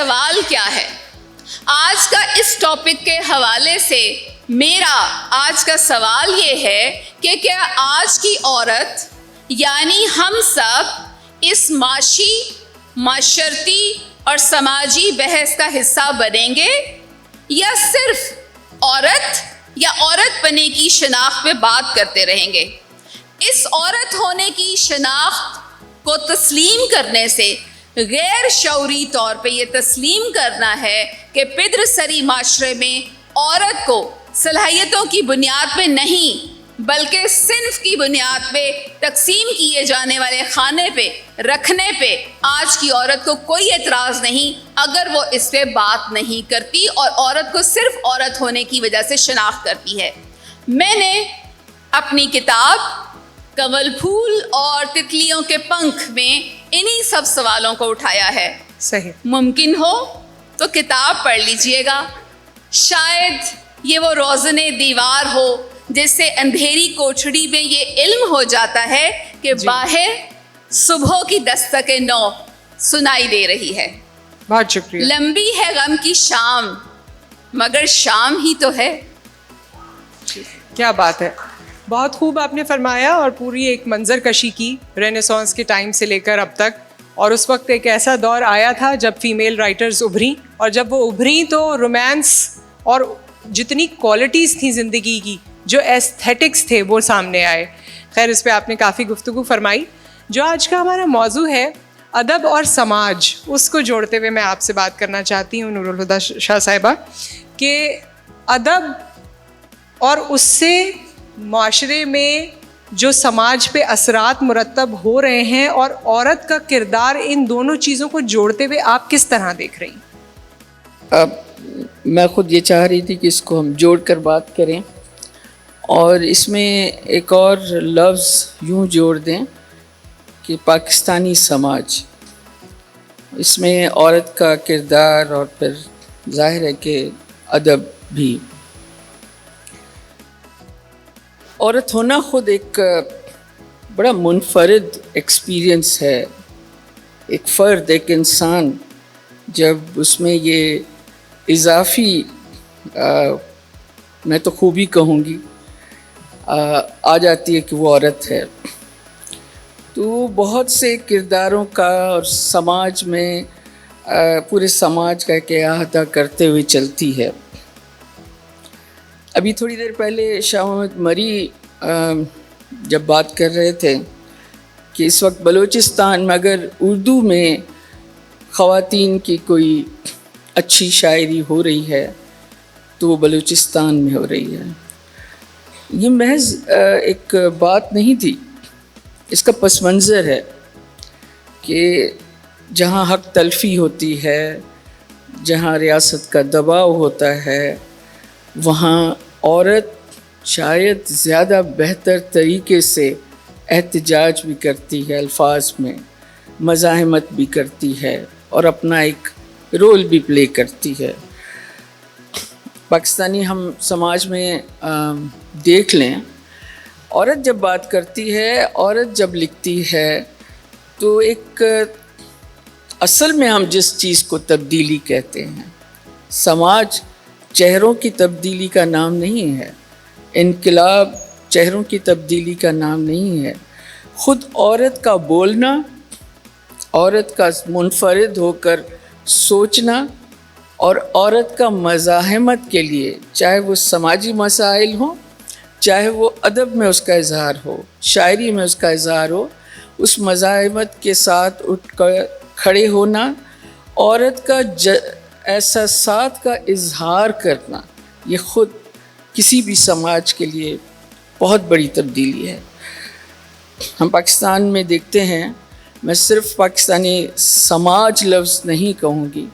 سوال کیا ہے؟ آج کا اس ٹاپک کے حوالے سے میرا آج کا سوال یہ ہے کہ کیا آج کی عورت یعنی ہم سب اس معاشی، معاشرتی اور سماجی بحث کا حصہ بنیں گے، یا صرف عورت یا عورت بننے کی شناخت پہ بات کرتے رہیں گے؟ اس عورت ہونے کی شناخت کو تسلیم کرنے سے غیر شعوری طور پہ یہ تسلیم کرنا ہے کہ پدرسری معاشرے میں عورت کو صلاحیتوں کی بنیاد پہ نہیں بلکہ صنف کی بنیاد پہ تقسیم کیے جانے والے کھانے پہ رکھنے پہ آج کی عورت کو کوئی اعتراض نہیں اگر وہ اس پہ بات نہیں کرتی اور عورت کو صرف عورت ہونے کی وجہ سے شناخت کرتی ہے۔ میں نے اپنی کتاب کنول پھول اور تتلیوں کے پنکھ میں انہی سب سوالوں کو اٹھایا ہے۔ صحیح، ممکن ہو تو کتاب پڑھ لیجئے گا، شاید یہ وہ روزن دیوار ہو جس سے اندھیری کوٹھڑی میں یہ علم ہو جاتا ہے کہ باہر صبح کی دستک نو سنائی دے رہی ہے۔ بہت شکریہ۔ لمبی ہے غم کی شام مگر شام ہی تو ہے۔ کیا بات ہے، بہت خوب آپ نے فرمایا اور پوری ایک منظر کشی کی رینیسانس کے ٹائم سے لے کر اب تک، اور اس وقت ایک ایسا دور آیا تھا جب فیمیل رائٹرز ابھریں، اور جب وہ ابھریں تو رومانس اور جتنی کوالٹیز تھیں زندگی کی، جو ایستھیٹکس تھے، وہ سامنے آئے۔ خیر، اس پہ آپ نے کافی گفتگو فرمائی۔ جو آج کا ہمارا موضوع ہے ادب اور سماج، اس کو جوڑتے ہوئے میں آپ سے بات کرنا چاہتی ہوں نور الہدیٰ شاہ صاحبہ، کہ ادب اور اس سے معاشرے میں جو سماج پہ اثرات مرتب ہو رہے ہیں اور عورت کا کردار، ان دونوں چیزوں کو جوڑتے ہوئے آپ کس طرح دیکھ رہی ہیں؟ میں خود یہ چاہ رہی تھی کہ اس کو ہم جوڑ کر بات کریں، اور اس میں ایک اور لفظ یوں جوڑ دیں کہ پاکستانی سماج، اس میں عورت کا کردار اور پھر ظاہر ہے کہ ادب بھی۔ عورت ہونا خود ایک بڑا منفرد ایکسپیرئنس ہے، ایک فرد، ایک انسان، جب اس میں یہ اضافی میں تو خوبی کہوں گی آ جاتی ہے کہ وہ عورت ہے، تو بہت سے کرداروں کا اور سماج میں پورے سماج کا ایک احاطہ کرتے ہوئے چلتی ہے۔ ابھی تھوڑی دیر پہلے شاہ محمد مری جب بات کر رہے تھے کہ اس وقت بلوچستان میں اگر اردو میں خواتین کی کوئی اچھی شاعری ہو رہی ہے تو وہ بلوچستان میں ہو رہی ہے۔ یہ محض ایک بات نہیں تھی، اس کا پس منظر ہے کہ جہاں حق تلفی ہوتی ہے، جہاں ریاست کا دباؤ ہوتا ہے، وہاں عورت شاید زیادہ بہتر طریقے سے احتجاج بھی کرتی ہے، الفاظ میں مزاحمت بھی کرتی ہے اور اپنا ایک رول بھی پلے کرتی ہے۔ پاکستانی ہم سماج میں دیکھ لیں، عورت جب بات کرتی ہے، عورت جب لکھتی ہے، تو ایک اصل میں ہم جس چیز کو تبدیلی کہتے ہیں، سماج چہروں کی تبدیلی کا نام نہیں ہے، انقلاب چہروں کی تبدیلی کا نام نہیں ہے، خود عورت کا بولنا، عورت کا منفرد ہو کر سوچنا، اور عورت کا مزاحمت کے لیے، چاہے وہ سماجی مسائل ہوں، چاہے وہ ادب میں اس کا اظہار ہو، شاعری میں اس کا اظہار ہو، اس مزاحمت کے ساتھ اٹھ کر کھڑے ہونا، عورت کا احساسات کا اظہار کرنا، یہ خود کسی بھی سماج کے لیے بہت بڑی تبدیلی ہے۔ ہم پاکستان میں دیکھتے ہیں، میں صرف پاکستانی سماج لفظ نہیں کہوں گی،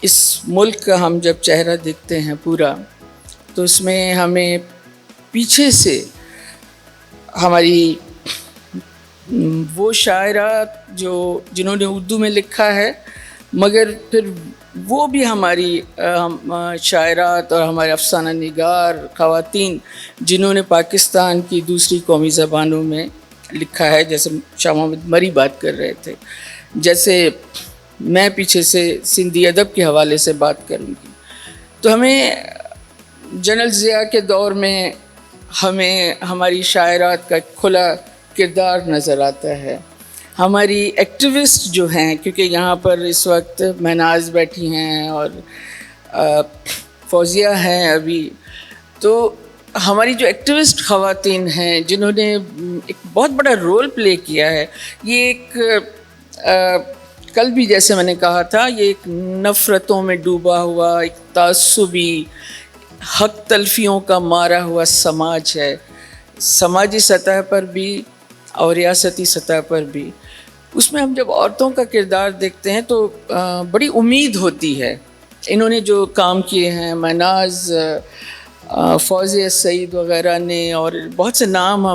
اس ملک کا ہم جب چہرہ دیکھتے ہیں پورا، تو اس میں ہمیں پیچھے سے ہماری وہ شاعرات جنہوں نے اردو میں لکھا ہے، مگر پھر وہ بھی ہماری شاعرات اور ہمارے افسانہ نگار خواتین جنہوں نے پاکستان کی دوسری قومی زبانوں میں لکھا ہے، جیسے شاہ محمد مری بات کر رہے تھے، جیسے میں پیچھے سے سندھی ادب کے حوالے سے بات کروں گی تو ہمیں جنرل ضیاء کے دور میں ہمیں ہماری شاعرات کا کھلا کردار نظر آتا ہے. ہماری ایکٹیوسٹ جو ہیں, کیونکہ یہاں پر اس وقت مہناز بیٹھی ہیں اور فوزیہ ہیں ابھی, تو ہماری جو ایکٹیوسٹ خواتین ہیں جنہوں نے ایک بہت بڑا رول پلے کیا ہے, یہ ایک کل بھی جیسے میں نے کہا تھا, یہ ایک نفرتوں میں ڈوبا ہوا, ایک تعصبی, حق تلفیوں کا مارا ہوا سماج ہے, سماجی سطح پر بھی اور ریاستی سطح پر بھی. اس میں ہم جب عورتوں کا کردار دیکھتے ہیں تو بڑی امید ہوتی ہے. انہوں نے جو کام کیے ہیں, مہناز, فوزیہ سعید وغیرہ نے, اور بہت سے نام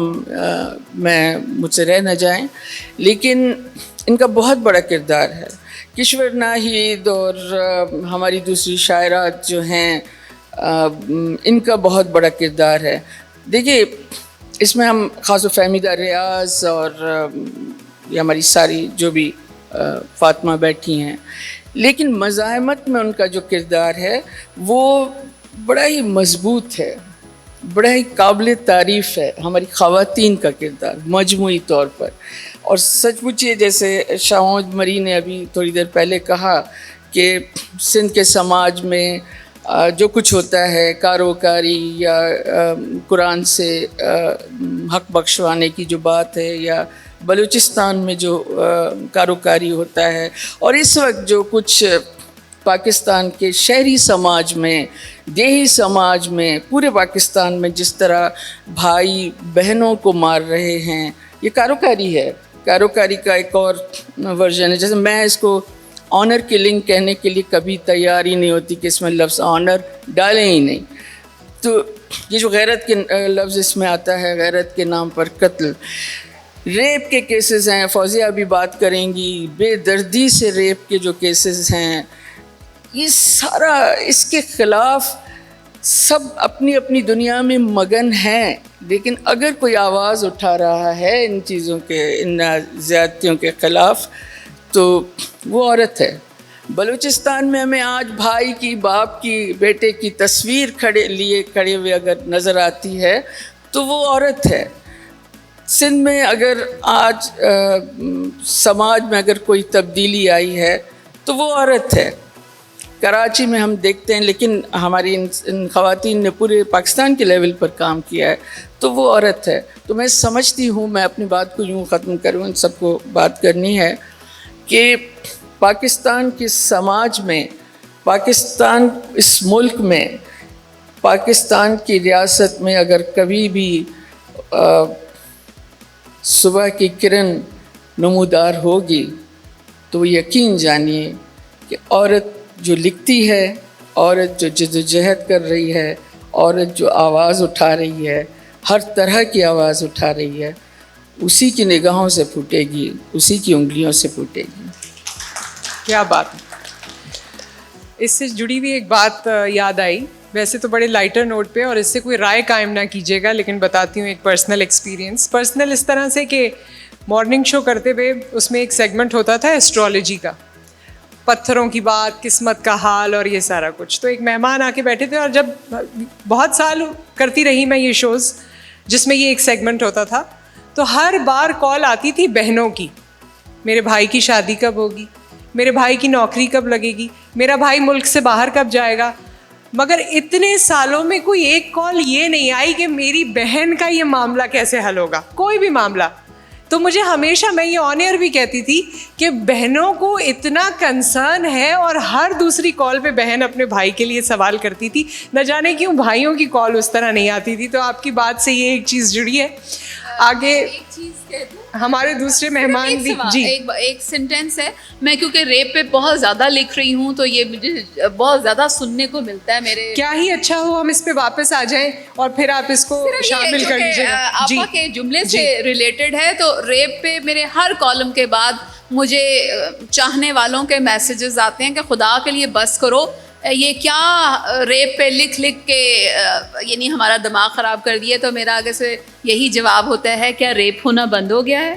مجھ سے رہ نہ جائیں, لیکن ان کا بہت بڑا کردار ہے. کشور ناہید اور ہماری دوسری شاعرات جو ہیں ان کا بہت بڑا کردار ہے. دیکھیے اس میں ہم خاص و فہمیدہ ریاض اور یہ ہماری ساری جو بھی فاطمہ بیٹھی ہیں, لیکن مزاحمت میں ان کا جو کردار ہے وہ بڑا ہی مضبوط ہے, بڑا ہی قابل تعریف ہے. ہماری خواتین کا کردار مجموعی طور پر, اور سچ مچ یہ جیسے شاہد مری نے ابھی تھوڑی دیر پہلے کہا کہ سندھ کے سماج میں جو کچھ ہوتا ہے, کاروکاری یا قرآن سے حق بخشوانے کی جو بات ہے, یا بلوچستان میں جو کاروکاری ہوتا ہے, اور اس وقت جو کچھ پاکستان کے شہری سماج میں, دیہی سماج میں, پورے پاکستان میں جس طرح بھائی بہنوں کو مار رہے ہیں, یہ کاروکاری ہے. کاروکاری کا ایک اور ورژن ہے. جیسے میں اس کو آنر کلنگ کہنے کے لیے کبھی تیار ہی نہیں ہوتی کہ اس میں لفظ آنر ڈالیں ہی نہیں. تو یہ جو غیرت کے لفظ اس میں آتا ہے, غیرت کے نام پر قتل, ریپ کے کیسز ہیں, فوزیہ ابھی بات کریں گی, بے دردی سے ریپ کے جو کیسز ہیں, یہ سارا اس کے خلاف سب اپنی اپنی دنیا میں مگن ہیں. لیکن اگر کوئی آواز اٹھا رہا ہے ان چیزوں کے, ان زیادتیوں کے خلاف, تو وہ عورت ہے. بلوچستان میں ہمیں آج بھائی کی, باپ کی, بیٹے کی تصویر کھڑے ہوئے اگر نظر آتی ہے تو وہ عورت ہے. سندھ میں اگر آج سماج میں اگر کوئی تبدیلی آئی ہے تو وہ عورت ہے. کراچی میں ہم دیکھتے ہیں, لیکن ہماری ان خواتین نے پورے پاکستان کے لیول پر کام کیا ہے, تو وہ عورت ہے. تو میں سمجھتی ہوں, میں اپنی بات کو یوں ختم کروں, ان سب کو بات کرنی ہے کہ پاکستان کے سماج میں, پاکستان اس ملک میں, پاکستان کی ریاست میں اگر کبھی بھی صبح کی کرن نمودار ہوگی تو وہ یقین جانیے کہ عورت جو لکھتی ہے, عورت جو جدوجہد کر رہی ہے, عورت جو آواز اٹھا رہی ہے, ہر طرح کی آواز اٹھا رہی ہے, اسی کی نگاہوں سے پھوٹے گی, اسی کی انگلیوں سے پھوٹے گی. کیا بات ہے. اس سے جڑی ہوئی ایک بات یاد آئی, ویسے تو بڑے لائٹر نوٹ پہ, اور اس سے کوئی رائے قائم نہ کیجیے گا, لیکن بتاتی ہوں ایک پرسنل ایکسپیرینس. پرسنل اس طرح سے کہ مارننگ شو کرتے ہوئے اس میں ایک سیگمنٹ ہوتا تھا ایسٹرالوجی کا, پتھروں کی بات, قسمت کا حال اور یہ سارا کچھ. تو ایک مہمان آ کے بیٹھے تھے, اور جب بہت سال کرتی رہی میں یہ شوز جس میں یہ ایک سیگمنٹ ہوتا تھا, تو ہر بار کال آتی تھی بہنوں کی, میرے بھائی کی شادی کب ہوگی, میرے بھائی کی نوکری کب لگے گی, میرا بھائی ملک سے باہر کب جائے گا. مگر اتنے سالوں میں کوئی ایک کال یہ نہیں آئی کہ میری بہن کا یہ معاملہ کیسے حل ہوگا, کوئی بھی معاملہ. تو مجھے ہمیشہ, میں یہ آن ایئر بھی کہتی تھی کہ بہنوں کو اتنا کنسرن ہے, اور ہر دوسری کال پہ بہن اپنے بھائی کے لیے سوال کرتی تھی. نہ جانے کیوں بھائیوں کی کال اس طرح نہیں آتی تھی. تو آپ کی بات سے یہ ایک چیز جڑی ہے. آگے ایک چیز کہہ دوں, ہمارے دوسرے مہمان بھی. جی, ایک سینٹینس ہے. میں کیونکہ ریپ پہ بہت زیادہ لکھ رہی ہوں, تو یہ مجھے بہت زیادہ سننے کو ملتا ہے. میرے کیا ہی اچھا ہو ہم اس پہ واپس آ جائیں, اور پھر آپ اس کو شامل کر لیجیے. آپا کے جملے سے ریلیٹڈ ہے. تو ریپ پہ میرے ہر کالم کے بعد مجھے چاہنے والوں کے میسیجز آتے ہیں کہ خدا کے لیے بس کرو, یہ کیا ریپ پہ لکھ کے یعنی ہمارا دماغ خراب کر دیے. تو میرا آگے سے یہی جواب ہوتا ہے, کیا ریپ ہونا بند ہو گیا ہے؟